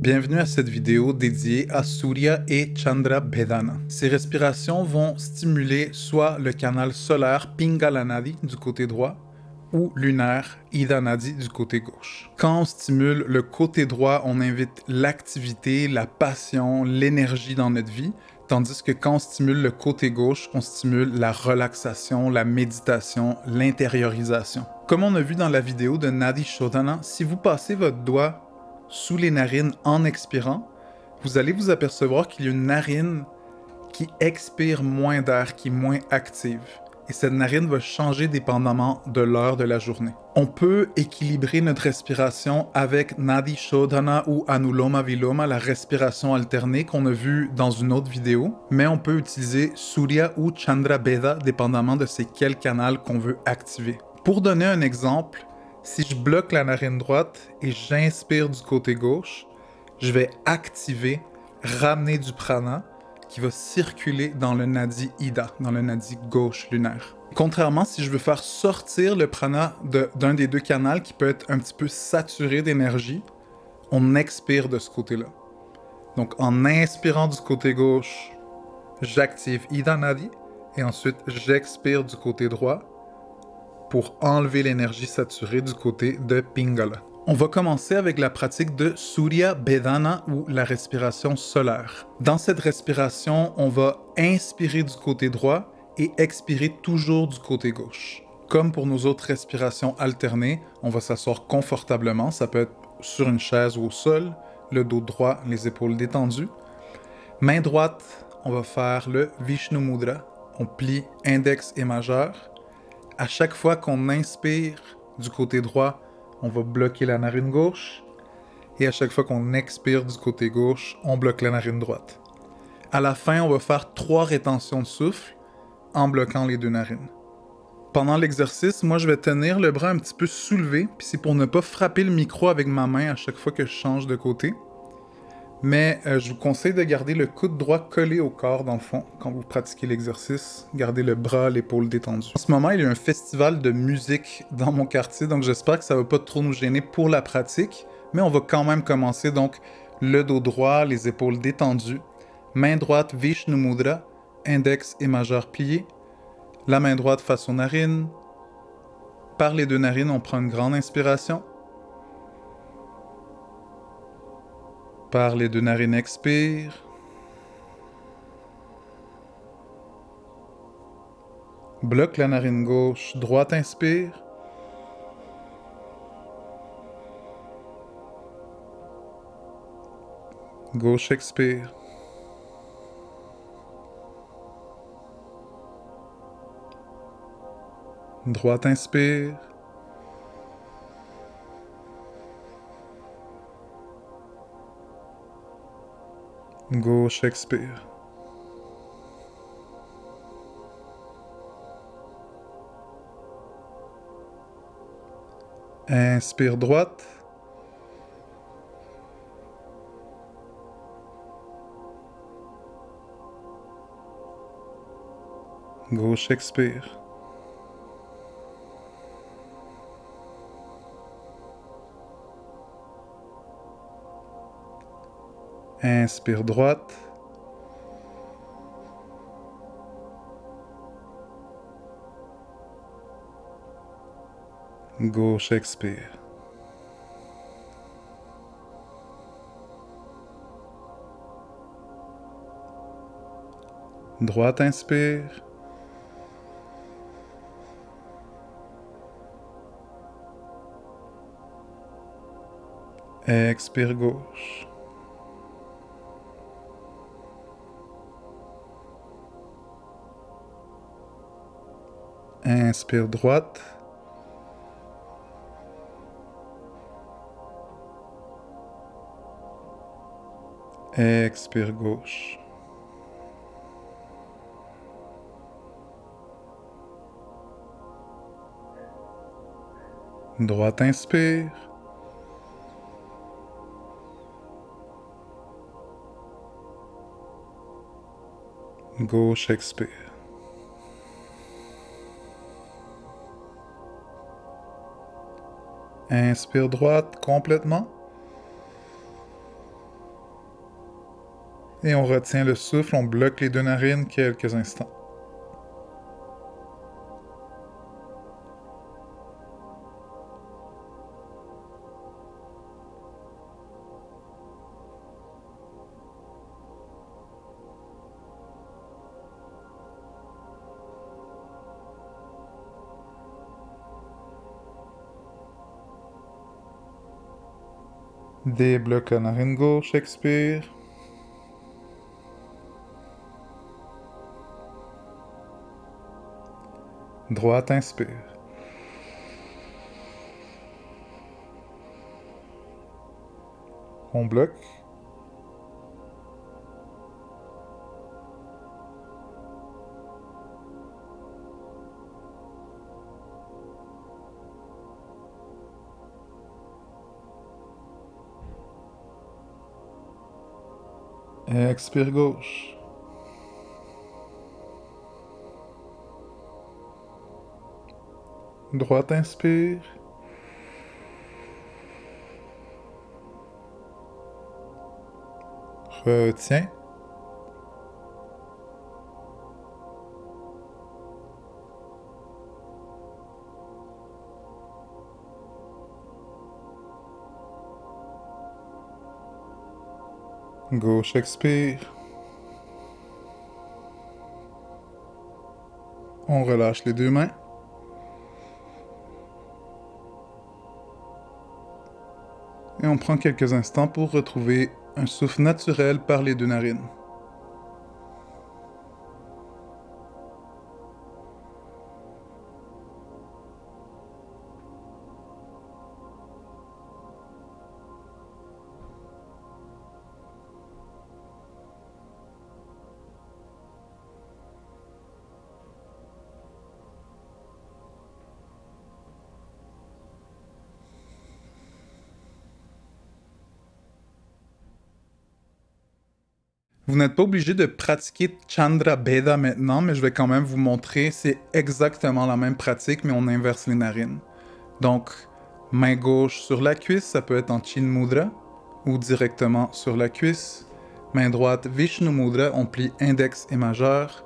Bienvenue à cette vidéo dédiée à Surya et Chandra Bhedana. Ces respirations vont stimuler soit le canal solaire Pingala Nadi du côté droit ou lunaire Ida Nadi du côté gauche. Quand on stimule le côté droit, on invite l'activité, la passion, l'énergie dans notre vie, tandis que quand on stimule le côté gauche, on stimule la relaxation, la méditation, l'intériorisation. Comme on a vu dans la vidéo de Nadi Shodhana, si vous passez votre doigt sous les narines en expirant, vous allez vous apercevoir qu'il y a une narine qui expire moins d'air, qui est moins active. Et cette narine va changer dépendamment de l'heure de la journée. On peut équilibrer notre respiration avec Nadi Shodhana ou Anuloma Viloma, la respiration alternée qu'on a vue dans une autre vidéo, mais on peut utiliser Surya ou Chandra Bheda dépendamment de c'est quel canal qu'on veut activer. Pour donner un exemple, si je bloque la narine droite et j'inspire du côté gauche, je vais activer, ramener du prana qui va circuler dans le nadi Ida, dans le nadi gauche lunaire. Contrairement, si je veux faire sortir le prana d'un des deux canaux qui peut être un petit peu saturé d'énergie, on expire de ce côté-là. Donc en inspirant du côté gauche, j'active Ida Nadi et ensuite j'expire du côté droit pour enlever l'énergie saturée du côté de Pingala. On va commencer avec la pratique de Surya Bhedana ou la respiration solaire. Dans cette respiration, on va inspirer du côté droit et expirer toujours du côté gauche. Comme pour nos autres respirations alternées, on va s'asseoir confortablement, ça peut être sur une chaise ou au sol, le dos droit, les épaules détendues. Main droite, on va faire le Vishnu Mudra, on plie index et majeur. À chaque fois qu'on inspire du côté droit, on va bloquer la narine gauche. Et à chaque fois qu'on expire du côté gauche, on bloque la narine droite. À la fin, on va faire 3 rétentions de souffle en bloquant les deux narines. Pendant l'exercice, moi, je vais tenir le bras un petit peu soulevé, puis c'est pour ne pas frapper le micro avec ma main à chaque fois que je change de côté. Mais je vous conseille de garder le coude droit collé au corps, dans le fond, quand vous pratiquez l'exercice. Gardez le bras, l'épaule détendue. En ce moment, il y a un festival de musique dans mon quartier, donc j'espère que ça va pas trop nous gêner pour la pratique. Mais on va quand même commencer, donc, le dos droit, les épaules détendues. Main droite, Vishnu Mudra, index et majeur pliés. La main droite face aux narines. Par les deux narines, on prend une grande inspiration. Par les deux narines, expire. Bloque la narine gauche, droite inspire. Gauche expire. Droite inspire. Gauche expire. Inspire droite. Gauche expire. Inspire droite. Gauche expire. Droite inspire. Expire gauche. Inspire droite. Expire gauche. Droite inspire. Gauche expire. Inspire droite complètement. Et on retient le souffle, on bloque les deux narines quelques instants. Débloque la narine gauche, expire. Droite, inspire. On bloque. Expire gauche. Droite, inspire. Retiens. Gauche, expire. On relâche les deux mains. Et on prend quelques instants pour retrouver un souffle naturel par les deux narines. Vous n'êtes pas obligé de pratiquer Chandra Bheda maintenant, mais je vais quand même vous montrer. C'est exactement la même pratique, mais on inverse les narines. Donc, main gauche sur la cuisse, ça peut être en Chin Mudra, ou directement sur la cuisse. Main droite, Vishnu Mudra, on plie index et majeur.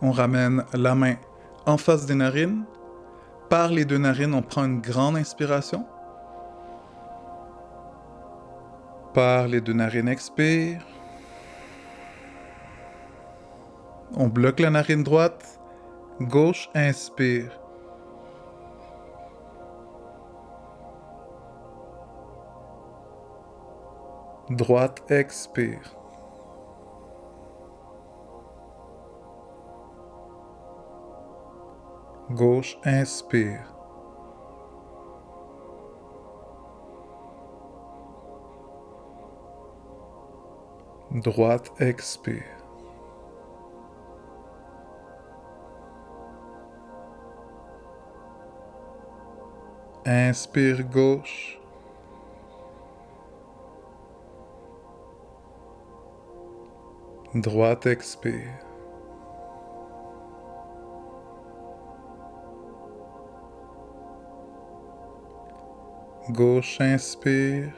On ramène la main en face des narines. Par les deux narines, on prend une grande inspiration. Par les deux narines, expire. On bloque la narine droite. Gauche, inspire. Droite, expire. Gauche, inspire. Droite, expire. Inspire gauche. Droite, expire. Gauche, inspire.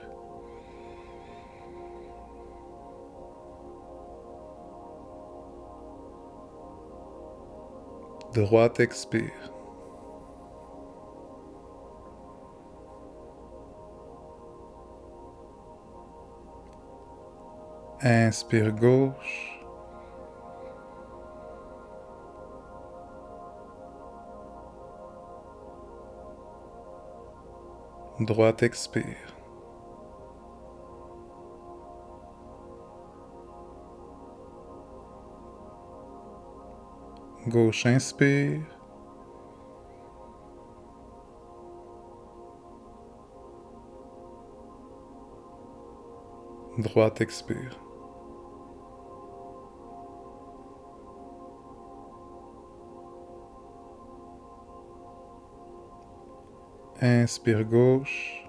Droite, expire. Inspire gauche. Droite, expire. Gauche, inspire. Droite, expire. Inspire gauche.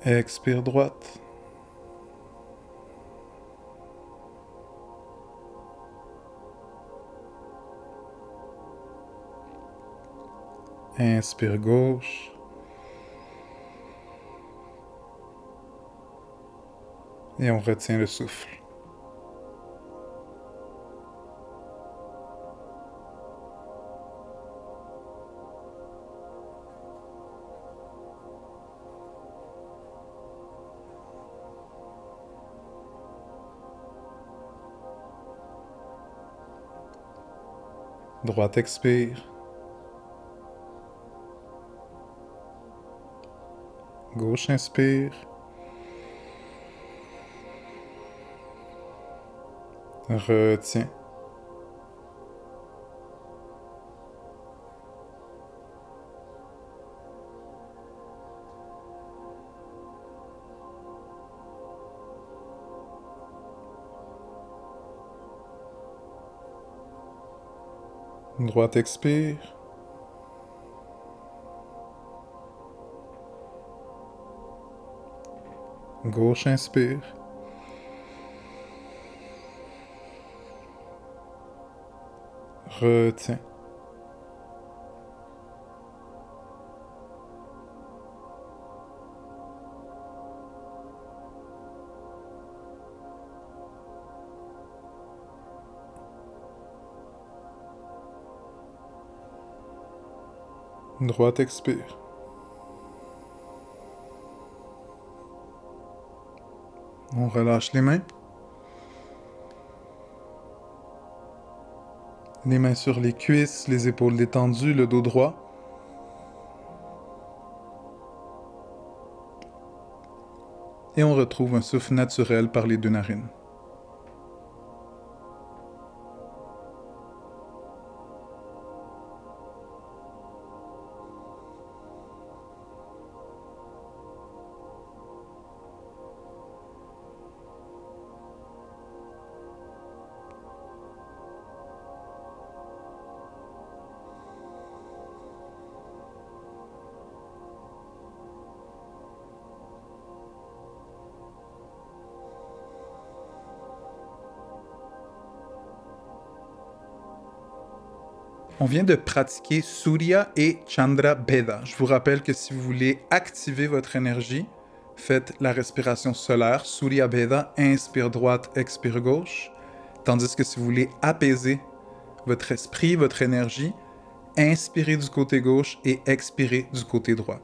Expire droite. Inspire gauche. Et on retient le souffle. Droite expire. Gauche inspire. Retiens. Droite expire. Gauche inspire. Retiens. Droite expire. On relâche les mains. Les mains sur les cuisses, les épaules détendues, le dos droit. Et on retrouve un souffle naturel par les deux narines. On vient de pratiquer Surya et Chandra Bheda. Je vous rappelle que si vous voulez activer votre énergie, faites la respiration solaire, Surya Bheda, inspire droite, expire gauche. Tandis que si vous voulez apaiser votre esprit, votre énergie, inspirez du côté gauche et expirez du côté droit.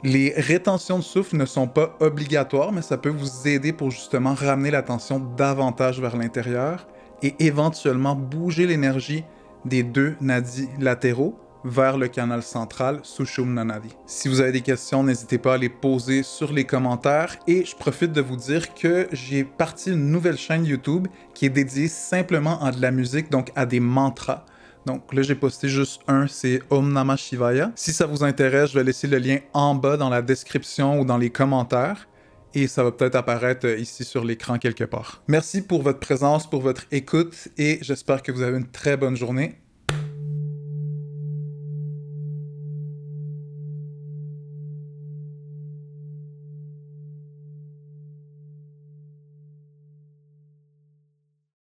Les rétentions de souffle ne sont pas obligatoires, mais ça peut vous aider pour justement ramener l'attention davantage vers l'intérieur et éventuellement bouger l'énergie des deux nadis latéraux vers le canal central Sushumna Nadi. Si vous avez des questions, n'hésitez pas à les poser sur les commentaires et je profite de vous dire que j'ai parti une nouvelle chaîne YouTube qui est dédiée simplement à de la musique, donc à des mantras. Donc là, j'ai posté juste un, c'est Om Namah Shivaya. Si ça vous intéresse, je vais laisser le lien en bas dans la description ou dans les commentaires. Et ça va peut-être apparaître ici sur l'écran quelque part. Merci pour votre présence, pour votre écoute et j'espère que vous avez une très bonne journée.